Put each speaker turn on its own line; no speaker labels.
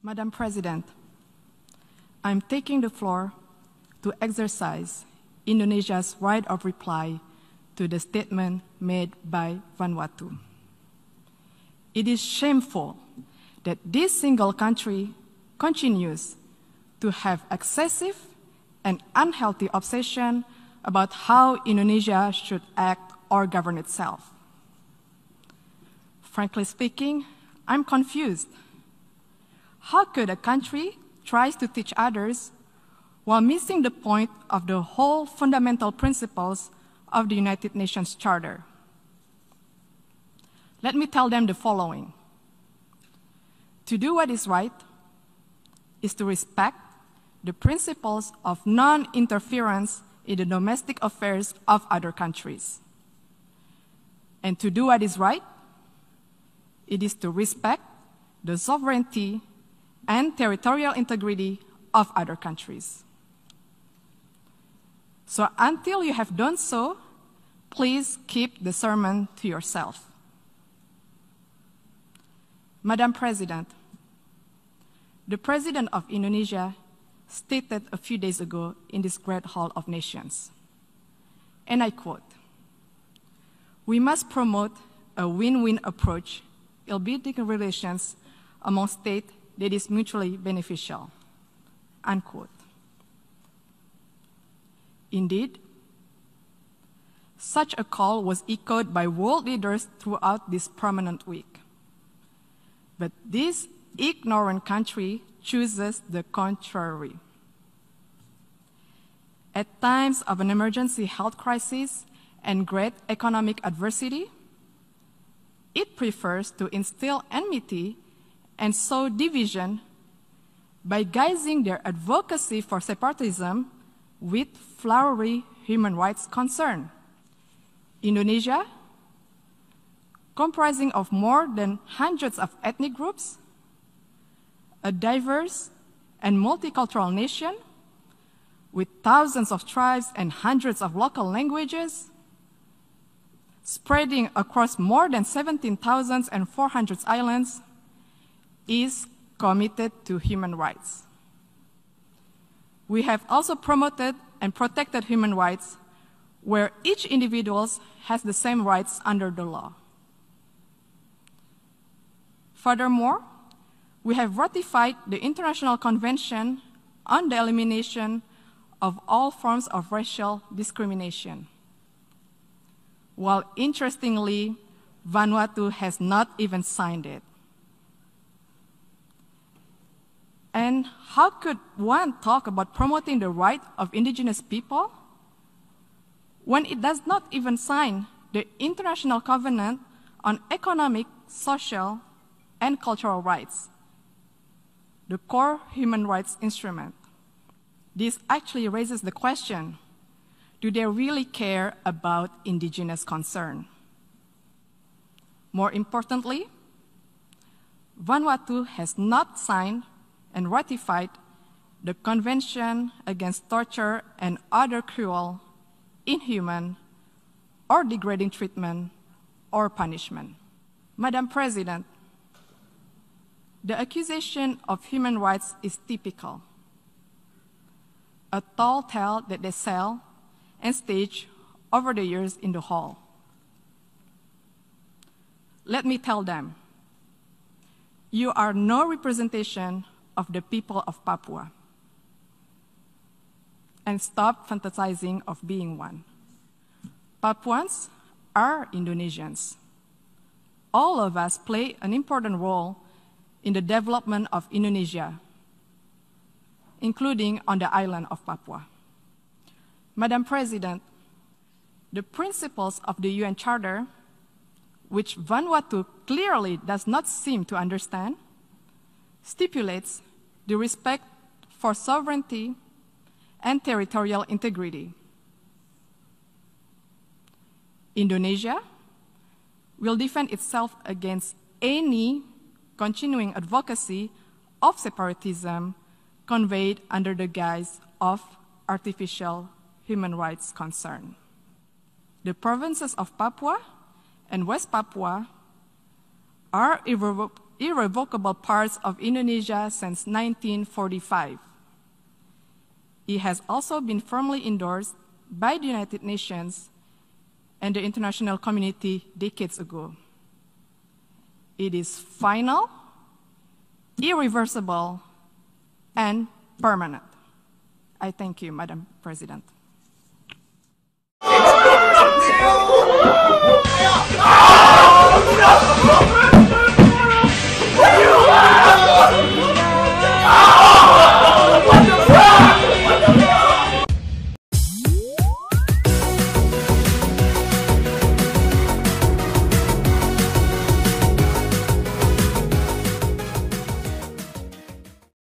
Madam President, I'm taking the floor to exercise Indonesia's right of reply to the statement made by Vanuatu. It is shameful that this single country continues to have excessive and unhealthy obsession about how Indonesia should act or govern itself. Frankly speaking, I'm confused. How could a country try to teach others while missing the point of the whole fundamental principles of the United Nations Charter? Let me tell them the following. To do what is right is to respect the principles of non-interference in the domestic affairs of other countries. And to do what is right, it is to respect the sovereignty and territorial integrity of other countries. So until you have done so, please keep the sermon to yourself. Madam President, the President of Indonesia stated a few days ago in this great Hall of Nations, and I quote, "We must promote a win-win approach in building relations among states that is mutually beneficial," unquote. Indeed, such a call was echoed by world leaders throughout this prominent week. But this ignorant country chooses the contrary. At times of an emergency health crisis and great economic adversity, it prefers to instill enmity and sow division by guising their advocacy for separatism with flowery human rights concern. Indonesia, comprising of more than hundreds of ethnic groups, a diverse and multicultural nation with thousands of tribes and hundreds of local languages, spreading across more than 17,400 islands, is committed to human rights. We have also promoted and protected human rights where each individual has the same rights under the law. Furthermore, we have ratified the International Convention on the Elimination of All Forms of Racial Discrimination, while interestingly, Vanuatu has not even signed it. And how could one talk about promoting the right of indigenous people when it does not even sign the International Covenant on Economic, Social, and Cultural Rights, the core human rights instrument? This actually raises the question, do they really care about indigenous concern? More importantly, Vanuatu has not signed and ratified the Convention Against Torture and Other Cruel, Inhuman, or Degrading Treatment or Punishment. Madam President, the accusation of human rights is typical, a tall tale that they sell and stage over the years in the hall. Let me tell them, you are no representation of the people of Papua, and stop fantasizing of being one. Papuans are Indonesians. All of us play an important role in the development of Indonesia, including on the island of Papua. Madam President, the principles of the UN Charter, which Vanuatu clearly does not seem to understand, stipulates the respect for sovereignty and territorial integrity. Indonesia will defend itself against any continuing advocacy of separatism conveyed under the guise of artificial human rights concern. The provinces of Papua and West Papua are irrevocable parts of Indonesia since 1945. It has also been firmly endorsed by the United Nations and the international community decades ago. It is final, irreversible, and permanent. I thank you, Madam President.